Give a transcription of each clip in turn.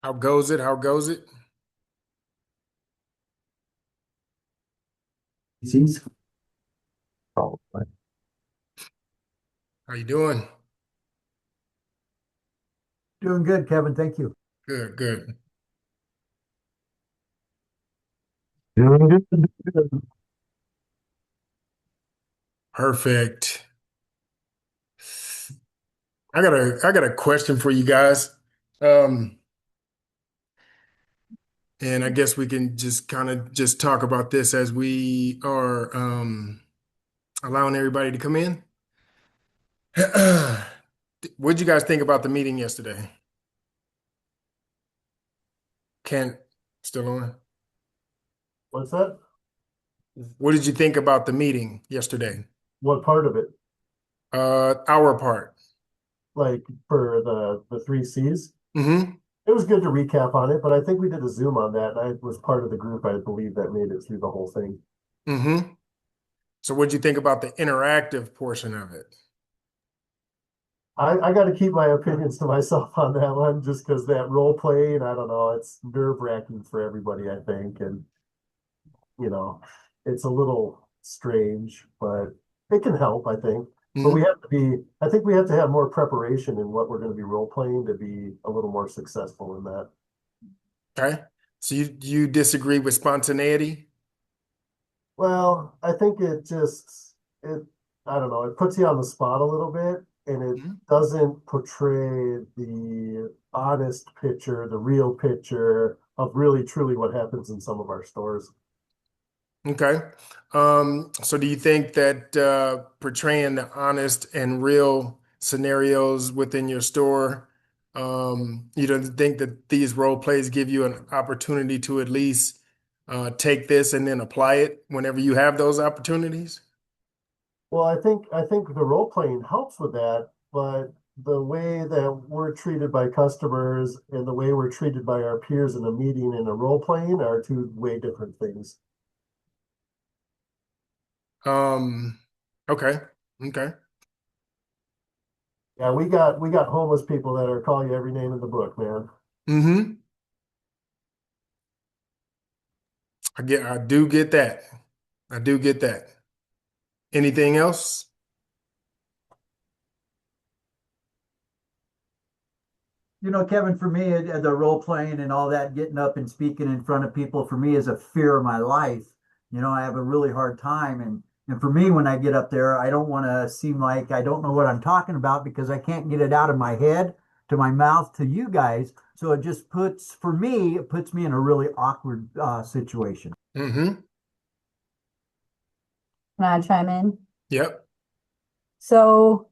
How goes it? How goes it? Seems How you doing? doing good, Kevin. Thank you. Good, good. Doing good. Perfect. I got a question for you guys. Um, and I guess we can just kind of just talk about this as we are allowing everybody to come in. What'd you guys think about the meeting yesterday? Kent, still on? What's that? What did you think about the meeting yesterday? What part of it? Our part. Like for the three C's? Mm-hmm. It was good to recap on it, but I think we did a Zoom on that, and I was part of the group, I believe, that made it through the whole thing. Mm-hmm. So what'd you think about the interactive portion of it? I got to keep my opinions to myself on that one, just because that role play, and I don't know, it's nerve-wracking for everybody, I think, and you know, it's a little strange, but it can help, I think. But we Mm-hmm. have to be, I think we have to have more preparation in what we're going to be role playing to be a little more successful in that. Okay. So you disagree with spontaneity? Well, I think it, I don't know, it puts you on the spot a little bit and it Mhm. doesn't portray the honest picture, the real picture of really truly what happens in some of our stores. Okay. So do you think that portraying the honest and real scenarios within your store, you don't think that these role plays give you an opportunity to at least take this and then apply it whenever you have those opportunities? Well, I think the role playing helps with that, but the way that we're treated by customers and the way we're treated by our peers in a meeting and a role playing are two way different things. Um, okay. Okay. Yeah, we got homeless people that are calling you every name in the book, man. Mm-hmm. I do get that. I do get that. Anything else? Kevin, for me, the role playing and all that, getting up and speaking in front of people, for me is a fear of my life. I have a really hard time, and for me, when I get up there, I don't want to seem like I don't know what I'm talking about because I can't get it out of my head to my mouth to you guys. So it just for me, it puts me in a really awkward situation. Mm-hmm. Can I chime in? Yep. So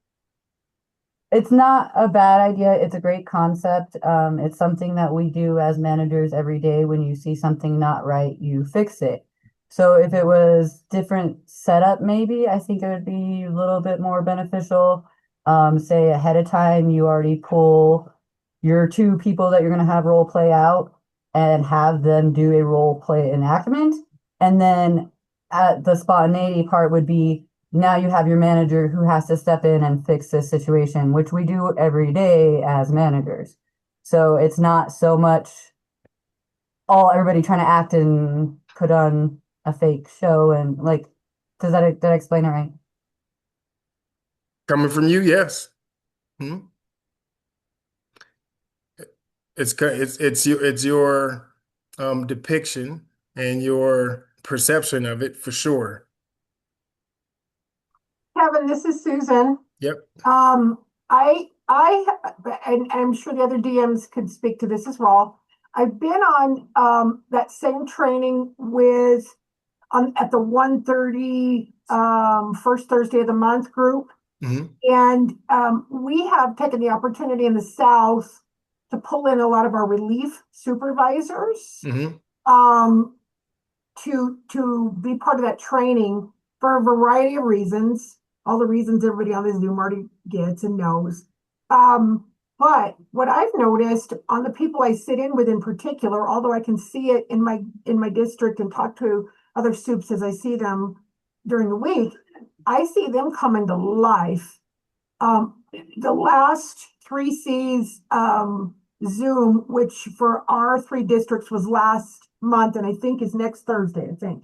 it's not a bad idea. It's a great concept. It's something that we do as managers every day. When you see something not right, you fix it. So if it was different setup, maybe I think it would be a little bit more beneficial. Say ahead of time, you already pull your two people that you're going to have role play out and have them do a role play enactment. And then at the spontaneity part would be now you have your manager who has to step in and fix this situation, which we do every day as managers. So it's not so much all everybody trying to act and put on a fake show and like, did I explain it right? Coming from you, yes. Mhm. It's your depiction and your perception of it for sure. Kevin, this is Susan. Yep. I, and I'm sure the other DMs could speak to this as well. I've been on that same training with at the 1:30 first Thursday of the month group, Hmm. and we have taken the opportunity in the South to pull in a lot of our relief supervisors Hmm. um, to be part of that training for a variety of reasons, all the reasons everybody on this Zoom already gets and knows. But what I've noticed on the people I sit in with in particular, although I can see it in my district and talk to other soups as I see them during the week, I see them coming to life. The last three C's Zoom, which for our 3 districts was last month, and I think is next Thursday, I think.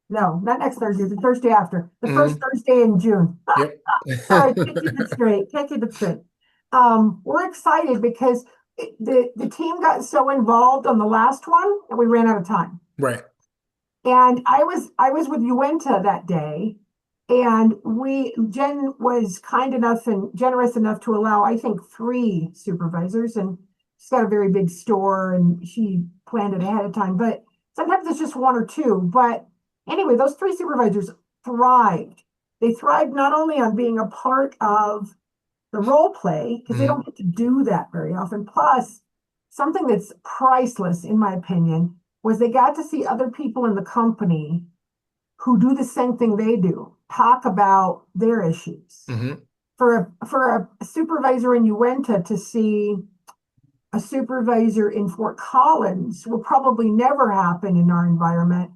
No, not next Thursday, the Thursday after, the first Hmm. Thursday in June. Yep. Sorry, can't keep it straight. Can't keep it straight. We're excited because the team got so involved on the last one that we ran out of time. Right. And I was with Uinta that day, and Jen was kind enough and generous enough to allow, I think, 3 supervisors, and she's got a very big store and she planned it ahead of time. But sometimes it's just 1 or 2. But anyway, those 3 supervisors thrived. They thrived not only on being a part of the role play, because they Hmm. don't get to do that very often. Plus, something that's priceless, in my opinion, was they got to see other people in the company who do the same thing they do, talk about their issues. Hmm. For a supervisor in Uinta to see a supervisor in Fort Collins will probably never happen in our environment.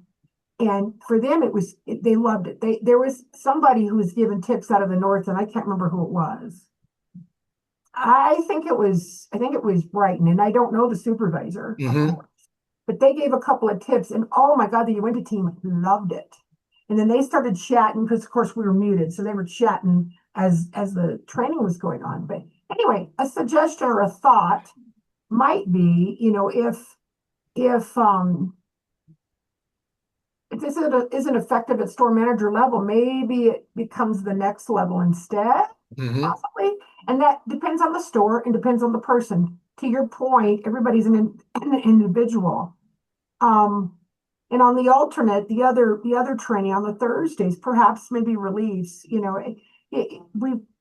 And for them, they loved it. There was somebody who was given tips out of the north, and I can't remember who it was. I think it was Brighton, and I don't know the supervisor, of Hmm. course, but they gave a couple of tips, and oh my God, the Uinta team loved it. And then they started chatting because, of course, we were muted, so they were chatting as the training was going on. But anyway, a suggestion or a thought might be, if this isn't effective at store manager level, maybe it becomes the next level instead, Hmm. possibly. And that depends on the store and depends on the person. To your point, everybody's an individual. Um, and on the alternate, the other training on the Thursdays, perhaps maybe reliefs.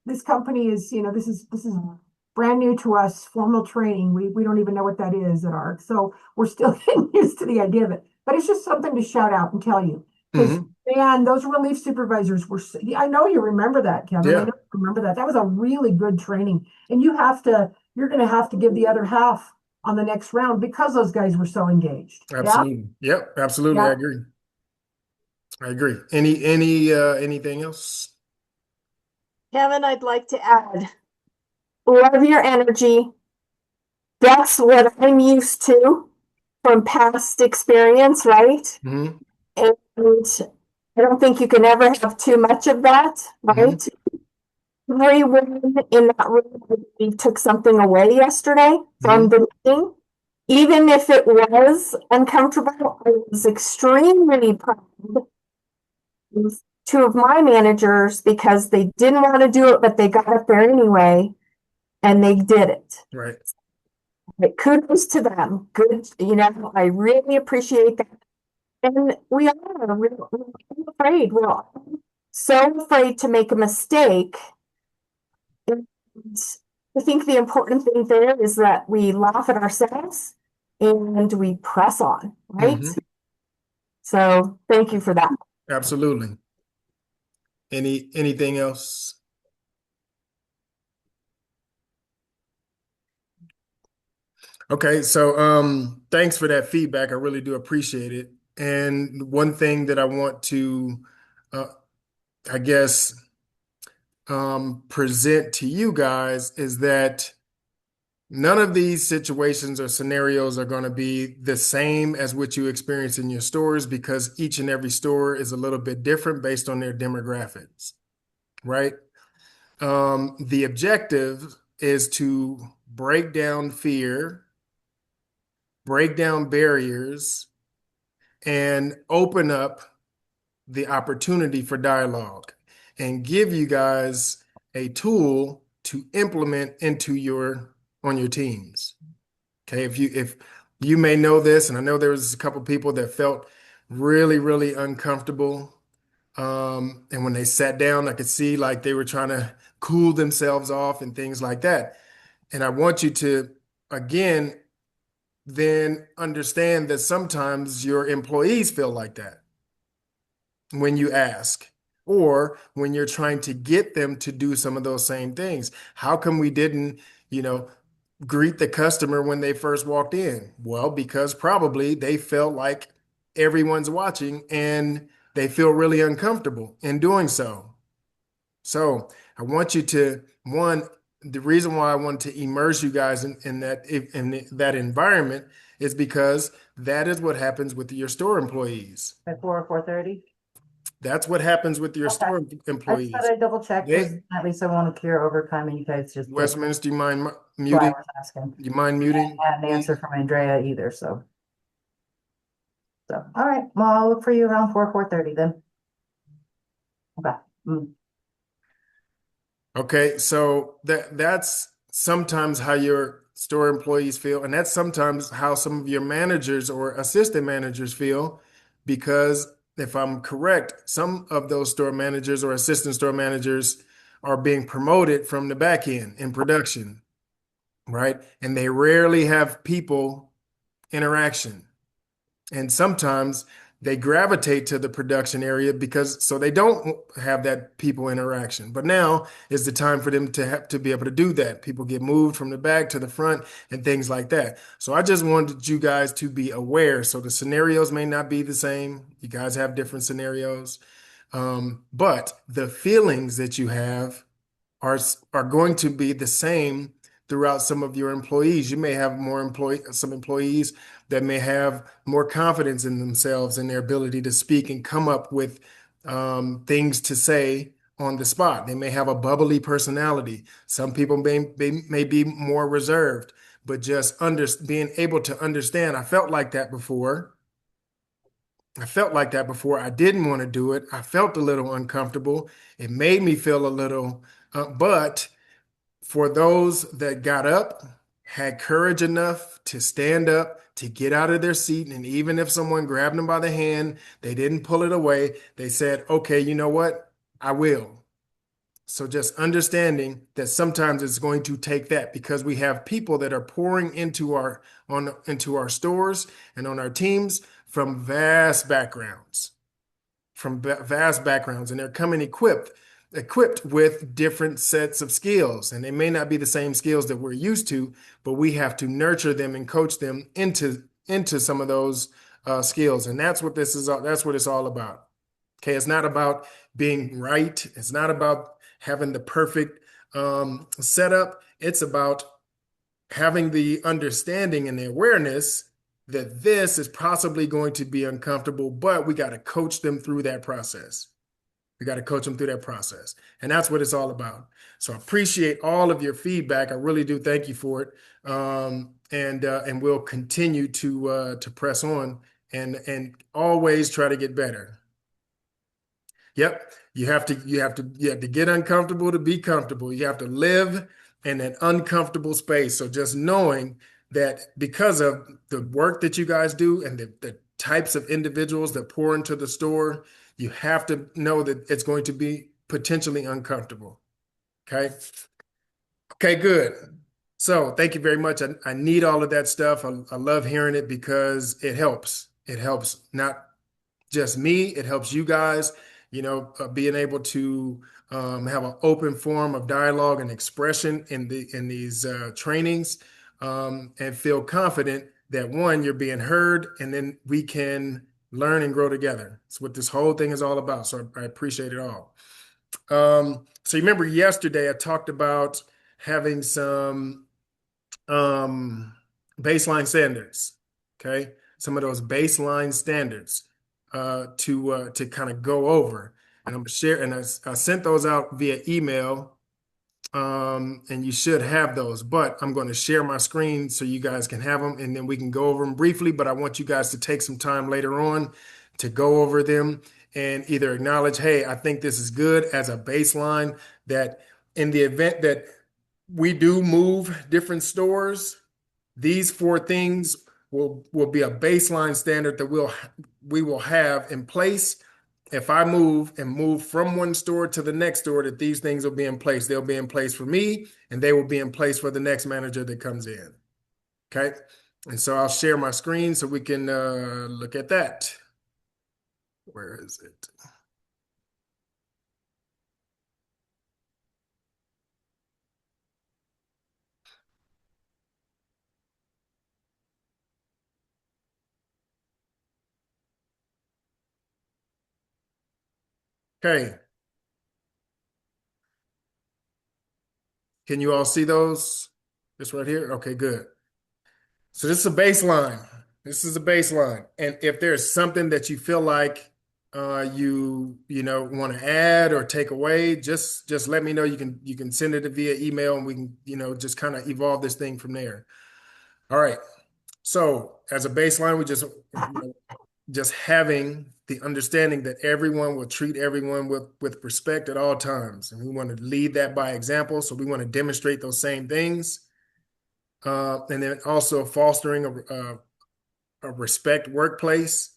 This company is, this is brand new to us, formal training. We don't even know what that is at ARC. So we're still getting used to the idea of it. But it's just something to shout out and tell you. Because Hmm. man, those relief supervisors were, I know you remember that, Kevin. I Yeah, know you remember that. That was a really good training. And you're going to have to give the other half on the next round because those guys were so engaged. Yeah. absolutely. Yep, absolutely. I Yeah. agree. I agree. Anything else? Kevin, I'd like to add, love your energy. That's what I'm used to from past experience, right? Hmm. And I don't think you can ever have too much of that, Hmm. right? Everyone in that room really took something away yesterday from Hmm. the meeting. Even if it was uncomfortable, I was extremely proud of 2 of my managers because they didn't want to do it, but they got up there anyway and they did it. Right. But kudos to them. Good, I really appreciate that. And we're afraid. We're all so afraid to make a mistake. And I think the important thing there is that we laugh at ourselves and we press on, right? Hmm. So thank you for that. Absolutely. Anything else? Okay, so thanks for that feedback. I really do appreciate it. And one thing that I want to uh, I guess present to you guys is that none of these situations or scenarios are going to be the same as what you experience in your stores because each and every store is a little bit different based on their demographics, right? The objective is to break down fear, break down barriers, and open up the opportunity for dialogue and give you guys a tool to implement into on your teams. Okay, if you may know this, and I know there was a couple people that felt really, really uncomfortable. And when they sat down, I could see like they were trying to cool themselves off and things like that. And I want you to, again, then understand that sometimes your employees feel like that when you ask, or when you're trying to get them to do some of those same things. How come we didn't, you know, greet the customer when they first walked in? Well, because probably they felt like everyone's watching and they feel really uncomfortable in doing so. So I want you to, one, the reason why I wanted to immerse you guys in that environment is because that is what happens with your store employees. At 4 or 4:30? That's what happens with your Okay. store I just thought employees. I'd double check because They, at least I want to clear overtime and you guys just put Westminster, you mind why I muting? was asking. You mind I muting, hadn't an answer please? from Andrea either, so. So, all right, well, I'll look for you around 4:30 then. Okay. Mm. Okay, so that's sometimes how your store employees feel, and that's sometimes how some of your managers or assistant managers feel, because if I'm correct, some of those store managers or assistant store managers are being promoted from the back end in production, right? And they rarely have people interaction. And sometimes they gravitate to the production area because so they don't have that people interaction. But now is the time for them to have to be able to do that. People get moved from the back to the front and things like that. So I just wanted you guys to be aware. So the scenarios may not be the same. You guys have different scenarios. But the feelings that you have are going to be the same throughout some of your employees. You may have some employees that may have more confidence in themselves and their ability to speak and come up with things to say on the spot. They may have a bubbly personality. Some people may be more reserved, but just being able to understand. I felt like that before. I felt like that before. I didn't want to do it. I felt a little uncomfortable. It made me feel a little, but for those that got up, had courage enough to stand up, to get out of their seat, and even if someone grabbed them by the hand, they didn't pull it away. They said, okay, you know what? I will. So just understanding that sometimes it's going to take that because we have people that are pouring into our stores and on our teams from vast backgrounds, and they're coming equipped with different sets of skills, and they may not be the same skills that we're used to, but we have to nurture them and coach them into some of those skills, and that's what it's all about. Okay, it's not about being right. It's not about having the perfect setup. It's about having the understanding and the awareness that this is possibly going to be uncomfortable, but we got to coach them through that process. We got to coach them through that process. And that's what it's all about. So I appreciate all of your feedback. I really do. Thank you for it. And we'll continue to press on and always try to get better. Yep. You have to get uncomfortable to be comfortable. You have to live in an uncomfortable space. So just knowing that because of the work that you guys do and the types of individuals that pour into the store, you have to know that it's going to be potentially uncomfortable. Okay. Okay, good. So thank you very much. I need all of that stuff. I love hearing it because it helps. It helps not just me, it helps you guys, being able to have an open form of dialogue and expression in these trainings, and feel confident that one, you're being heard, and then we can learn and grow together. That's what this whole thing is all about. So I appreciate it all. So you remember yesterday I talked about having some um, baseline standards. Okay, some of those baseline standards to kind of go over, and I'm share and I sent those out via email, and you should have those. But I'm going to share my screen so you guys can have them, and then we can go over them briefly. But I want you guys to take some time later on to go over them and either acknowledge, hey, I think this is good as a baseline. That in the event that we do move different stores, these four things will be a baseline standard that we will have in place. If I move from one store to the next store, that these things will be in place. They'll be in place for me, and they will be in place for the next manager that comes in. Okay. And so I'll share my screen so we can look at that. Where is it? Okay. Can you all see those? This right here? Okay, good. So this is a baseline. This is a baseline. And if there's something that you feel like you know want to add or take away, just let me know. You can send it via email and we can, just kind of evolve this thing from there. All right. So as a baseline, we just having the understanding that everyone will treat everyone with respect at all times. And we want to lead that by example. So we want to demonstrate those same things. And then also fostering a respect workplace,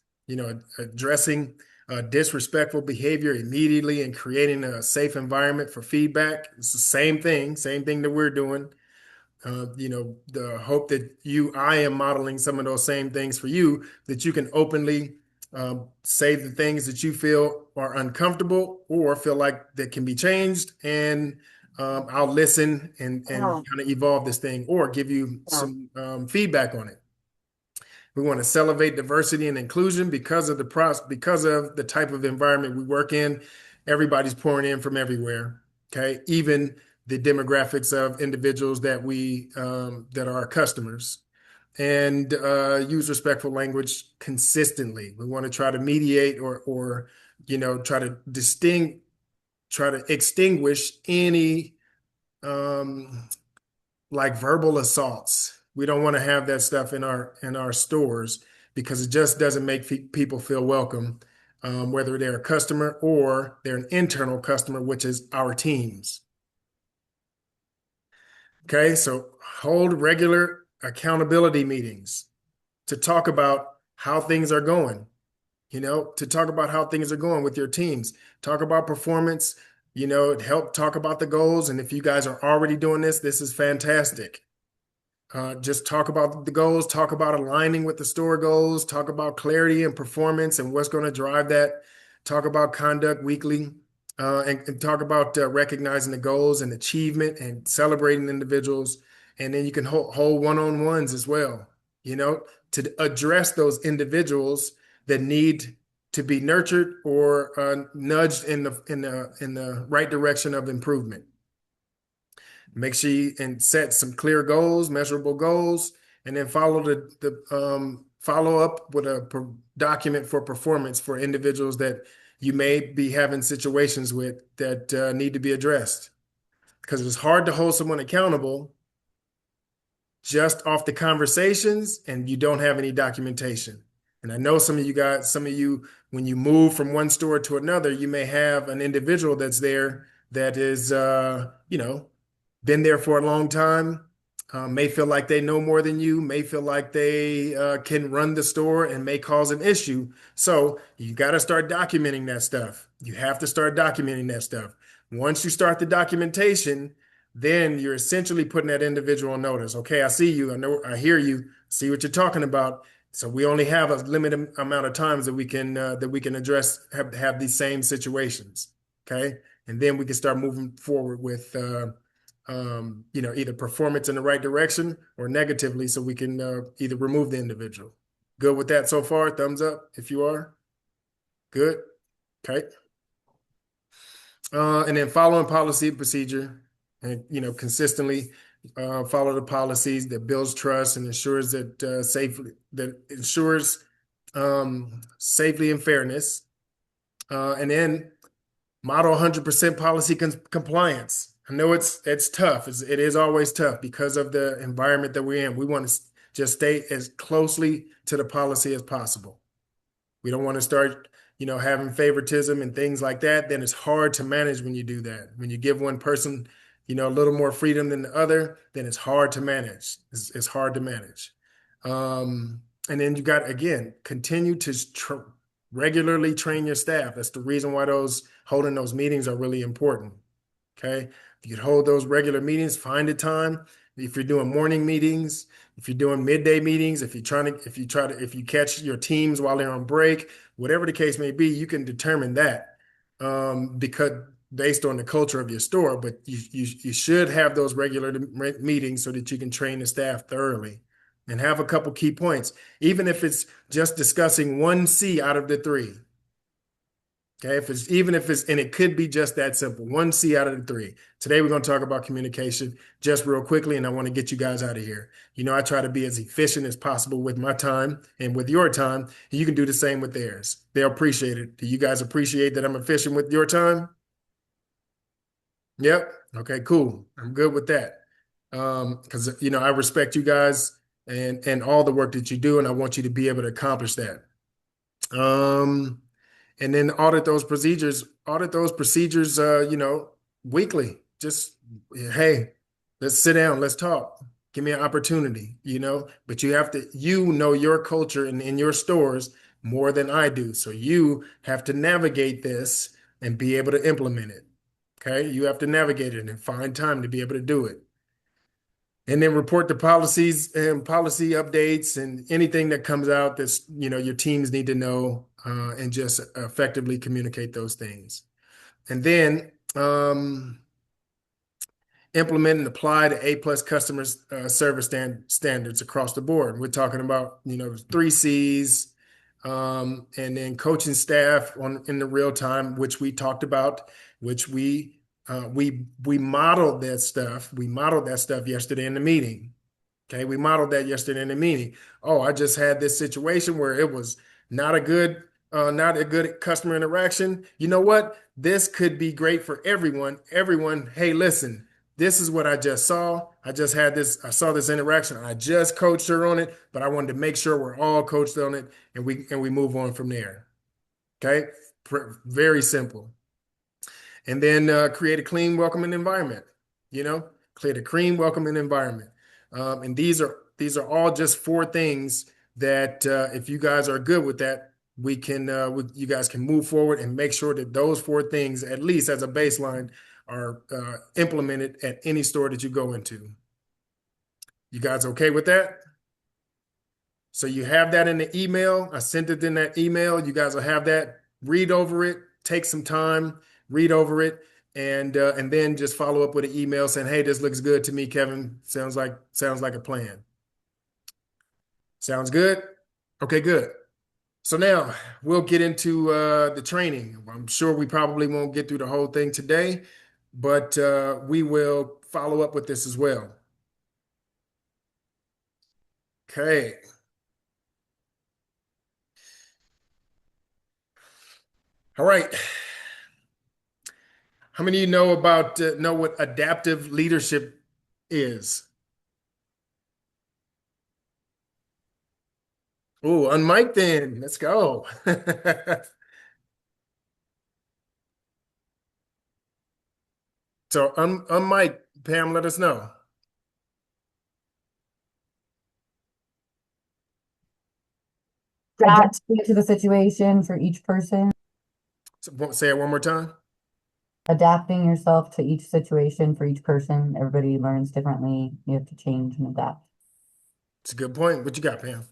addressing disrespectful behavior immediately and creating a safe environment for feedback. It's the same thing that we're doing. The hope that I am modeling some of those same things for you, that you can openly say the things that you feel are uncomfortable or feel like that can be changed. And I'll listen and kind of evolve this thing or give you some feedback on it. We want to celebrate diversity and inclusion because of the type of environment we work in. Everybody's pouring in from everywhere. Okay, even the demographics of individuals that that are our customers, and use respectful language consistently. We want to try to mediate or try to extinguish any like verbal assaults. We don't want to have that stuff in our stores because it just doesn't make people feel welcome, whether they're a customer or they're an internal customer, which is our teams. Okay, so hold regular accountability meetings to talk about how things are going, to talk about how things are going with your teams. Talk about performance, help talk about the goals. And if you guys are already doing this is fantastic. Just talk about the goals, talk about aligning with the store goals, talk about clarity and performance and what's going to drive that. Talk about conduct weekly. And talk about recognizing the goals and achievement and celebrating individuals. And then you can hold one-on-ones as well, to address those individuals that need to be nurtured or nudged in the right direction of improvement. Make sure you set some clear goals, measurable goals, and then follow follow up with a document for performance for individuals that you may be having situations with that need to be addressed. Because it's hard to hold someone accountable just off the conversations and you don't have any documentation. And I know some of you, when you move from one store to another, you may have an individual that's there that is, been there for a long time, may feel like they know more than you, may feel like they can run the store and may cause an issue. So you got to start documenting that stuff. You have to start documenting that stuff. Once you start the documentation, then you're essentially putting that individual on notice. Okay, I see you. I know, I hear you. See what you're talking about. So we only have a limited amount of times that we can address have these same situations. Okay, and then we can start moving forward with either performance in the right direction or negatively, so we can either remove the individual. Good with that so far? Thumbs up if you are. Good. Okay. And then following policy and procedure, and consistently follow the policies that builds trust and ensures safely and fairness. And then model 100% policy compliance. I know it's tough. It is always tough because of the environment that we're in. We want to just stay as closely to the policy as possible. We don't want to start, having favoritism and things like that. Then it's hard to manage when you do that. When you give one person, a little more freedom than the other, then it's hard to manage. It's hard to manage. And then you got, again, continue to regularly train your staff. That's the reason why holding those meetings are really important. Okay. If you could hold those regular meetings, find a time. If you're doing morning meetings, if you're doing midday meetings, if you catch your teams while they're on break, whatever the case may be, you can determine that because based on the culture of your store. But you should have those regular meetings so that you can train the staff thoroughly and have a couple key points, even if it's just discussing one C out of the 3. Okay, and it could be just that simple. One C out of the three. Today we're going to talk about communication just real quickly, and I want to get you guys out of here. I try to be as efficient as possible with my time and with your time. And you can do the same with theirs. They'll appreciate it. Do you guys appreciate that I'm efficient with your time? Yep. Okay, cool. I'm good with that. Because I respect you guys and all the work that you do, and I want you to be able to accomplish that. And then audit those procedures, weekly. Just, hey, let's sit down, let's talk. Give me an opportunity, but you know your culture and in your stores more than I do. So you have to navigate this and be able to implement it. Okay. You have to navigate it and find time to be able to do it. And then report the policies and policy updates and anything that comes out that's, your teams need to know, and just effectively communicate those things. And then implement and apply the A+ customer service standards across the board. We're talking about, 3 Cs, and then coaching staff in the real time, which we talked about, which we modeled that stuff. We modeled that stuff yesterday in the meeting. Okay, we modeled that yesterday in the meeting. Oh, I just had this situation where it was not a good customer interaction. You know what? This could be great for everyone. Everyone, hey, listen, this is what I just saw. I saw this interaction. I just coached her on it, but I wanted to make sure we're all coached on it and we move on from there. Okay, very simple. And then create a clean, welcoming environment. Create a clean, welcoming environment. And these are all just 4 things that if you guys are good with that, you guys can move forward and make sure that those 4 things, at least as a baseline, are implemented at any store that you go into. You guys okay with that? So you have that in the email. I sent it in that email. You guys will have that. Read over it. Take some time. Read over it. And then just follow up with an email saying, hey, this looks good to me, Kevin. Sounds like a plan. Sounds good? Okay, good. So now we'll get into the training. I'm sure we probably won't get through the whole thing today, but we will follow up with this as well. Okay. All right. How many of you know what adaptive leadership is? Oh, unmic then. Let's go. So unmic, Pam, let us know. Adapting to the situation for each person. So, say it one more time. Adapting yourself to each situation for each person. Everybody learns differently. You have to change and adapt. It's a good point. What you got, Pam?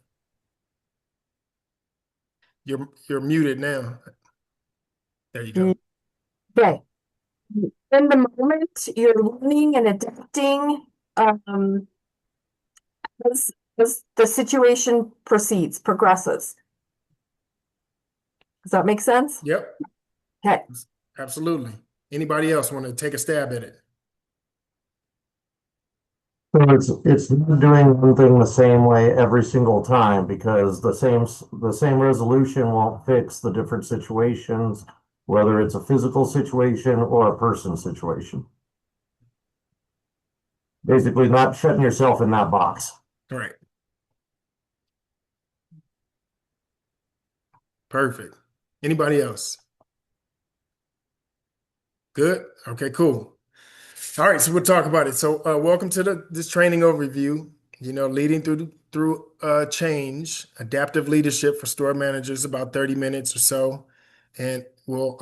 You're muted now. There you go. Okay. In the moment, you're learning and adapting as the situation progresses. Does that make sense? Yep, Okay. absolutely. Anybody else want to take a stab at it? So it's not doing one thing the same way every single time because the same resolution won't fix the different situations, whether it's a physical situation or a person situation. Basically, not shutting yourself in that box. All right. Perfect. Anybody else? Good. Okay, cool. All right, so we'll talk about it. So, welcome to this training overview. Leading through change, adaptive leadership for store managers, about 30 minutes or so, and we'll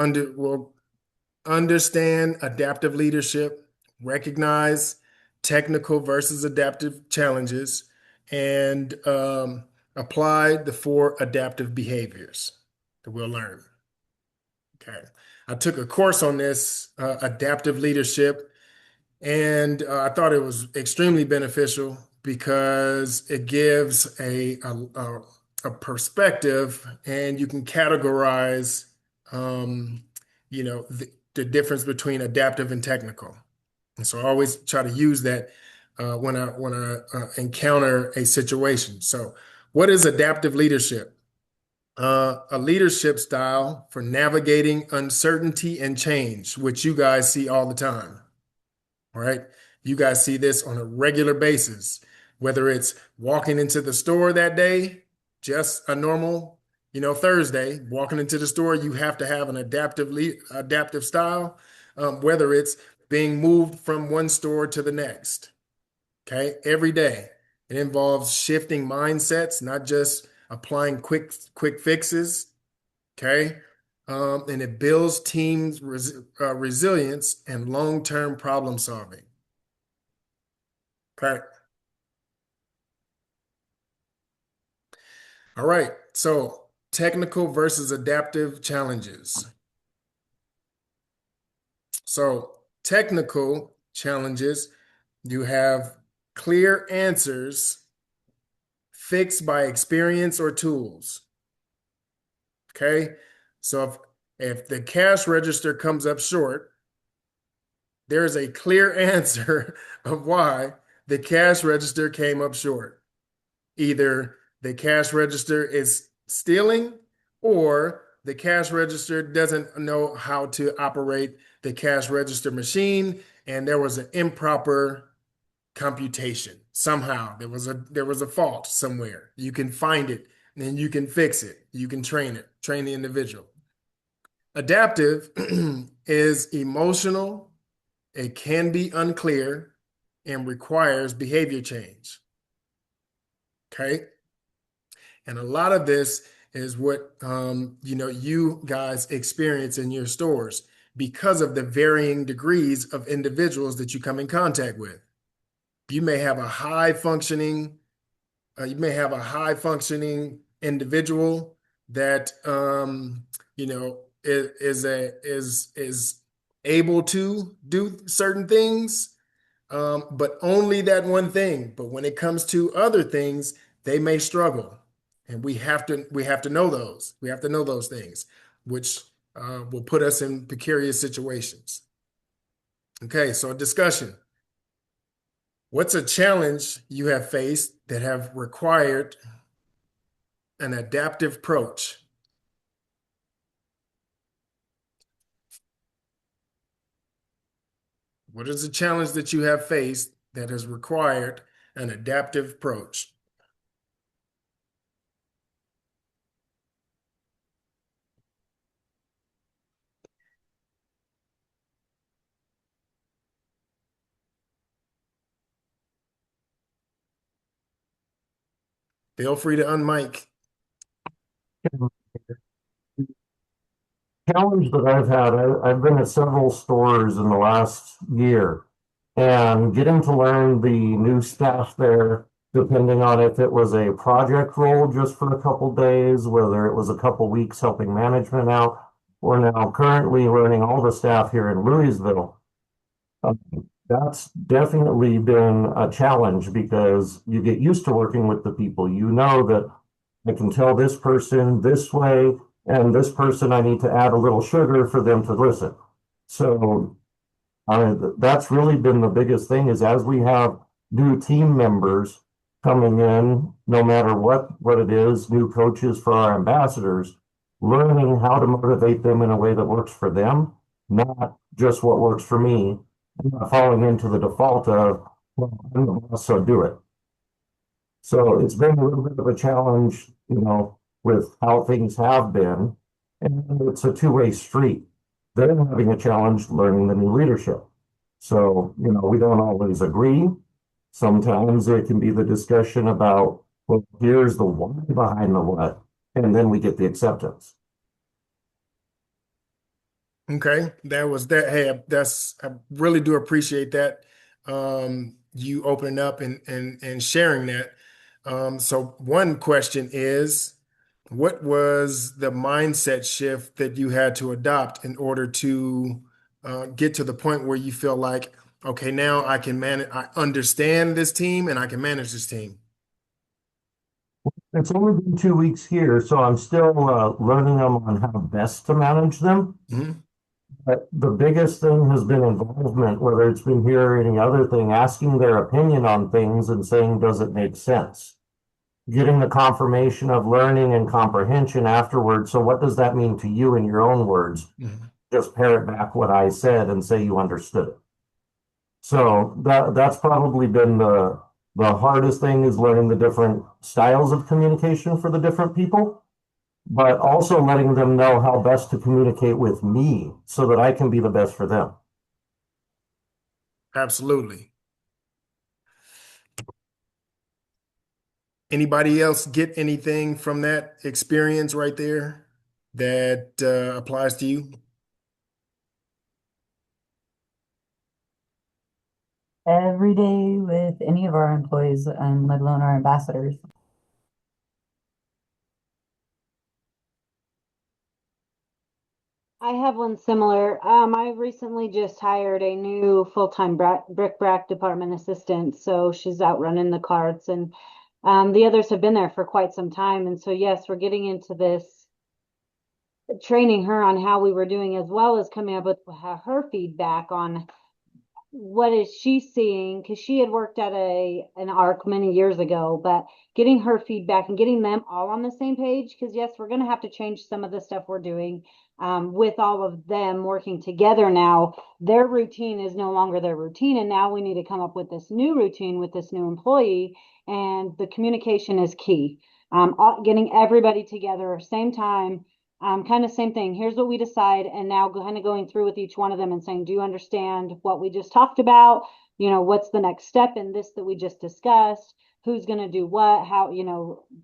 understand adaptive leadership, recognize technical versus adaptive challenges, and apply the 4 adaptive behaviors that we'll learn. Okay, I took a course on this adaptive leadership. And I thought it was extremely beneficial because it gives a perspective and you can categorize um, the difference between adaptive and technical. And so I always try to use that when I encounter a situation. So, what is adaptive leadership? A leadership style for navigating uncertainty and change, which you guys see all the time. All right. You guys see this on a regular basis, whether it's walking into the store that day, just a normal, Thursday, walking into the store, you have to have an adaptive style, whether it's being moved from one store to the next. Okay. Every day. It involves shifting mindsets, not just applying quick fixes. Okay. And it builds teams resilience and long-term problem solving. Okay. All right. So technical versus adaptive challenges. So technical challenges, you have clear answers fixed by experience or tools. Okay. So if the cash register comes up short, there's a clear answer of why the cash register came up short. Either the cash register is stealing or the cash register doesn't know how to operate the cash register machine and there was an improper computation. Somehow there was a fault somewhere. You can find it and you can fix it. You can train the individual. Adaptive is emotional, it can be unclear, and requires behavior change. Okay. And a lot of this is what you guys experience in your stores because of the varying degrees of individuals that you come in contact with. You may have a high functioning individual that is able to do certain things, but only that one thing. But when it comes to other things, they may struggle, and we have to know those. We have to know those things, which will put us in precarious situations. Okay, so discussion. What's a challenge you have faced that have required an adaptive approach? What is a challenge that you have faced that has required an adaptive approach? Feel free to unmic. Challenge that I've had, I've been at several stores in the last year, and getting to learn the new staff there, depending on if it was a project role just for a couple days, whether it was a couple weeks helping management out, or now currently learning all the staff here in Louisville. That's definitely been a challenge because you get used to working with the people. You know that I can tell this person this way, and this person I need to add a little sugar for them to listen. So that's really been the biggest thing is as we have new team members coming in, no matter what it is, new coaches for our ambassadors, learning how to motivate them in a way that works for them, not just what works for me, and not falling into the default of, well, I'm the boss, so do it. So it's been a little bit of a challenge, with how things have been, and it's a two-way street. They're having a challenge learning the new leadership. So, we don't always agree. Sometimes it can be the discussion about, well, here's the why behind the what, and then we get the acceptance. Okay, that was that. Hey, I really do appreciate that. You opening up and sharing that. So one question is, what was the mindset shift that you had to adopt in order to get to the point where you feel like, okay, now I can manage, I understand this team and I can manage this team? It's only been 2 weeks here, so I'm still learning them on how best to manage them. Mhm. But the biggest thing has been involvement, whether it's been here or any other thing, asking their opinion on things and saying, does it make sense? Getting the confirmation of learning and comprehension afterwards. So what does that mean to you in your own words? Mhm. Just parrot back what I said and say you understood it. So that's probably been the hardest thing, is learning the different styles of communication for the different people, but also letting them know how best to communicate with me so that I can be the best for them. Absolutely. Anybody else get anything from that experience right there that applies to you? Every day with any of our employees and let alone our ambassadors. I have one similar. I recently just hired a new full-time brick-brac department assistant, so she's out running the carts, and the others have been there for quite some time. And so, yes, we're getting into this, training her on how we were doing, as well as coming up with her feedback on what is she seeing, because she had worked at an ARC many years ago, but getting her feedback and getting them all on the same page, because yes, we're going to have to change some of the stuff we're doing, with all of them working together now. Their routine is no longer their routine, and now we need to come up with this new routine with this new employee, and the communication is key. Getting everybody together same time, kind of same thing. Here's what we decide, and now kind of going through with each one of them and saying, do you understand what we just talked about? What's the next step in this that we just discussed? Who's going to do what? How,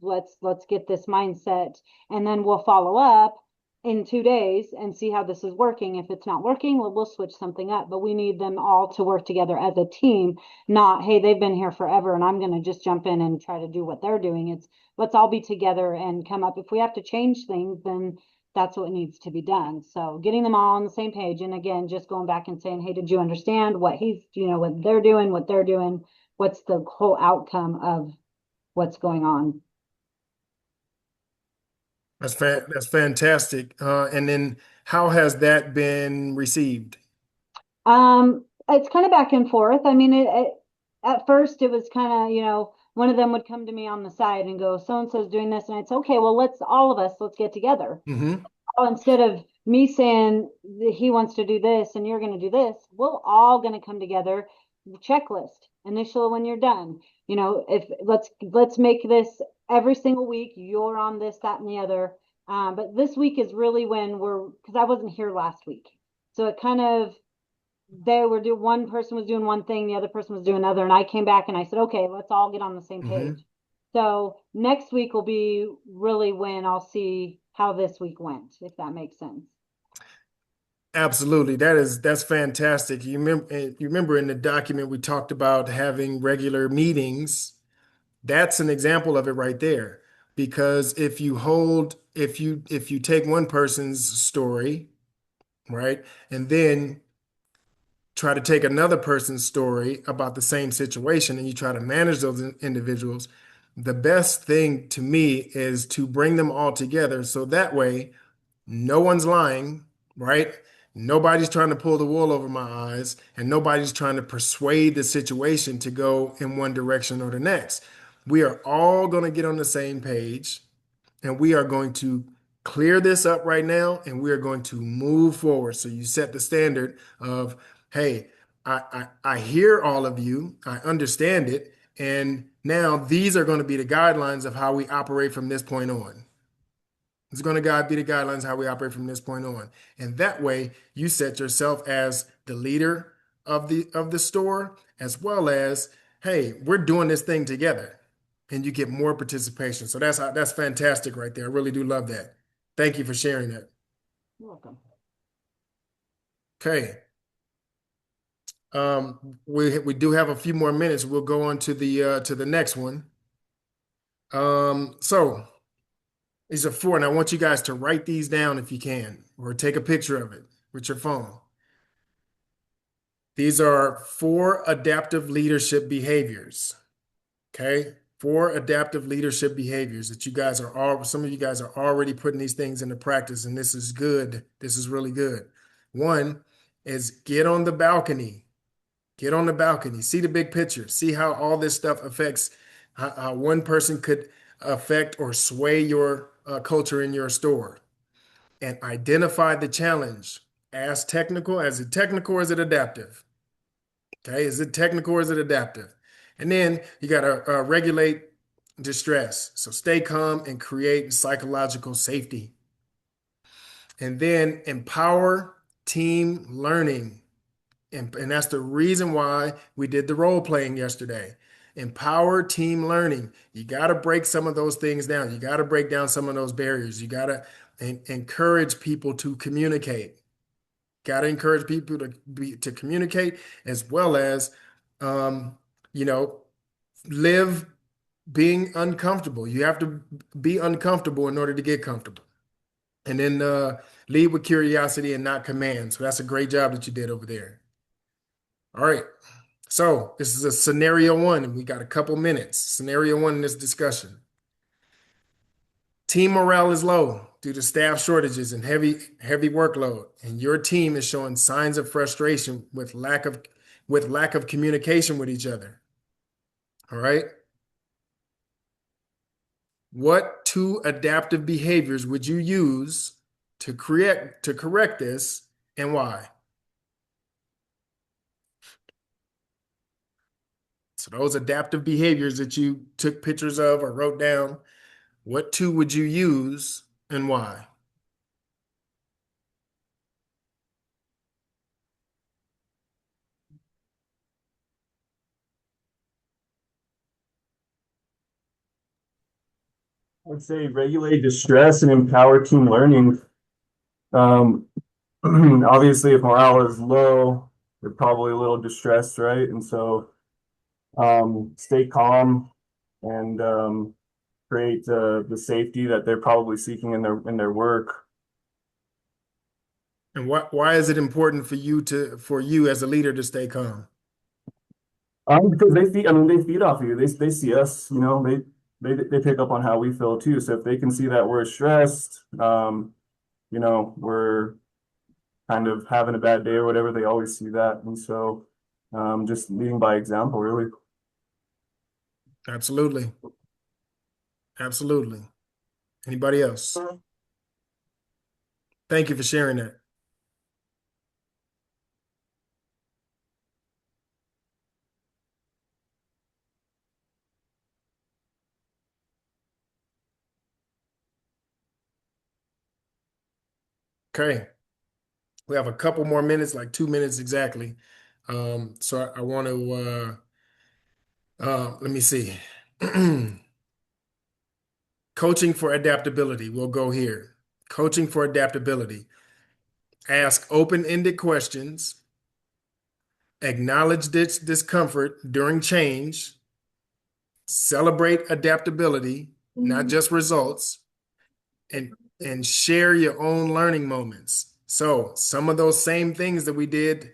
let's get this mindset, and then we'll follow up in 2 days and see how this is working. If it's not working, we'll switch something up. But we need them all to work together as a team, not, hey, they've been here forever and I'm going to just jump in and try to do what they're doing. It's, let's all be together and come up. If we have to change things, then that's what needs to be done. So getting them all on the same page. And again, just going back and saying, hey, did you understand what what they're doing, what's the whole outcome of what's going on? That's fantastic. And then how has that been received? It's kind of back and forth. I mean, at first it was kind of, one of them would come to me on the side and go, so and so's doing this, and it's okay. Well, let's get together. Hmm. Instead of me saying he wants to do this and you're going to do this, we're all going to come together. Checklist, initial when you're done. If let's make this every single week. You're on this, that, and the other. But this week is really when because I wasn't here last week, so it kind of, one person was doing one thing, the other person was doing another, and I came back and I said, okay, let's all get on the same Hmm. page. So next week will be really when I'll see how this week went, if that makes sense. Absolutely. That's fantastic. You remember in the document we talked about having regular meetings. That's an example of it right there. Because if you take one person's story, right, and then try to take another person's story about the same situation and you try to manage those individuals, the best thing to me is to bring them all together so that way no one's lying, right? Nobody's trying to pull the wool over my eyes, and nobody's trying to persuade the situation to go in one direction or the next. We are all going to get on the same page, and we are going to clear this up right now, and we are going to move forward. So you set the standard of, hey, I hear all of you, I understand it, and now these are going to be the guidelines of how we operate from this point on. It's going to be the guidelines how we operate from this point on. And that way you set yourself as the leader of the store, as well as, hey, we're doing this thing together. And you get more participation. So that's fantastic right there. I really do love that. Thank you for sharing that. You're welcome. Okay. We do have a few more minutes. We'll go on to the next one. So these are four, and I want you guys to write these down if you can, or take a picture of it with your phone. These are four adaptive leadership behaviors. Okay. 4 adaptive leadership behaviors that you guys are all, some of you guys are already putting these things into practice, and this is good. This is really good. One is get on the balcony. Get on the balcony. See the big picture. See how all this stuff affects how one person could affect or sway your culture in your store. And identify the challenge. As technical, is it technical or is it adaptive? Okay, is it technical or is it adaptive? And then you got to regulate distress. So stay calm and create psychological safety. And then empower team learning. And that's the reason why we did the role playing yesterday. Empower team learning. You got to break some of those things down. You got to break down some of those barriers. You got to encourage people to communicate. Got to encourage people to communicate, as well as, live being uncomfortable. You have to be uncomfortable in order to get comfortable. And then lead with curiosity and not command. So that's a great job that you did over there. All right. So this is a scenario 1, and we got a couple minutes. Scenario 1 in this discussion. Team morale is low due to staff shortages and heavy workload, and your team is showing signs of frustration with lack of communication with each other. All right. What 2 adaptive behaviors would you use to correct this, and why? So those adaptive behaviors that you took pictures of or wrote down, what 2 would you use and why? I'd say regulate distress and empower team learning. Obviously, if morale is low, they're probably a little distressed, right? And so stay calm and create the safety that they're probably seeking in their work. And why is it important for you as a leader to stay calm? Because they feed off of you. They see us, they pick up on how we feel too. So if they can see that we're stressed, we're kind of having a bad day or whatever, they always see that. And so just leading by example, really. Absolutely. Absolutely. Anybody else? Thank you for sharing that. Okay. We have a couple more minutes, like 2 minutes exactly. So I want to, let me see. Coaching for adaptability. We'll go here. Coaching for adaptability. Ask open-ended questions. Acknowledge discomfort during change. Celebrate adaptability, not just results. And share your own learning moments. So some of those same things that we did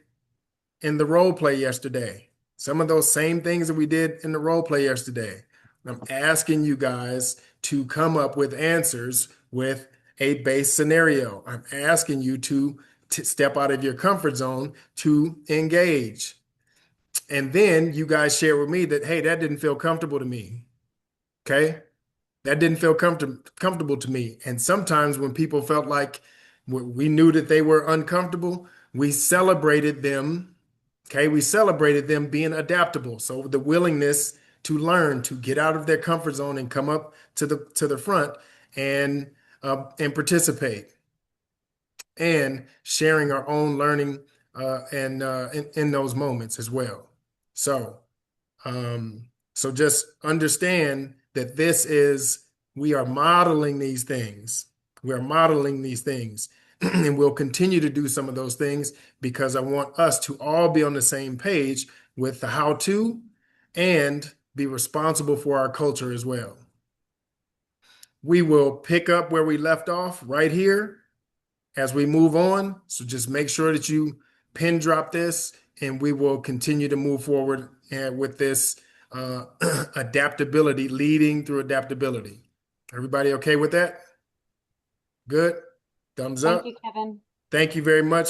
in the role play yesterday, some of those same things that we did in the role play yesterday, I'm asking you guys to come up with answers with a base scenario. I'm asking you to step out of your comfort zone to engage. And then you guys share with me that, hey, that didn't feel comfortable to me. Okay. That didn't feel comfortable to me. And sometimes when people felt like we knew that they were uncomfortable, we celebrated them. Okay, we celebrated them being adaptable. So the willingness to learn, to get out of their comfort zone and come up to the front and participate, and sharing our own learning in those moments as well. So just understand that we are modeling these things. We are modeling these things. And we'll continue to do some of those things because I want us to all be on the same page with the how-to and be responsible for our culture as well. We will pick up where we left off right here as we move on. So just make sure that you pin drop this, and we will continue to move forward with this adaptability, leading through adaptability. Everybody okay with that? Good? Thumbs up. Thank you, Kevin. Thank you very much.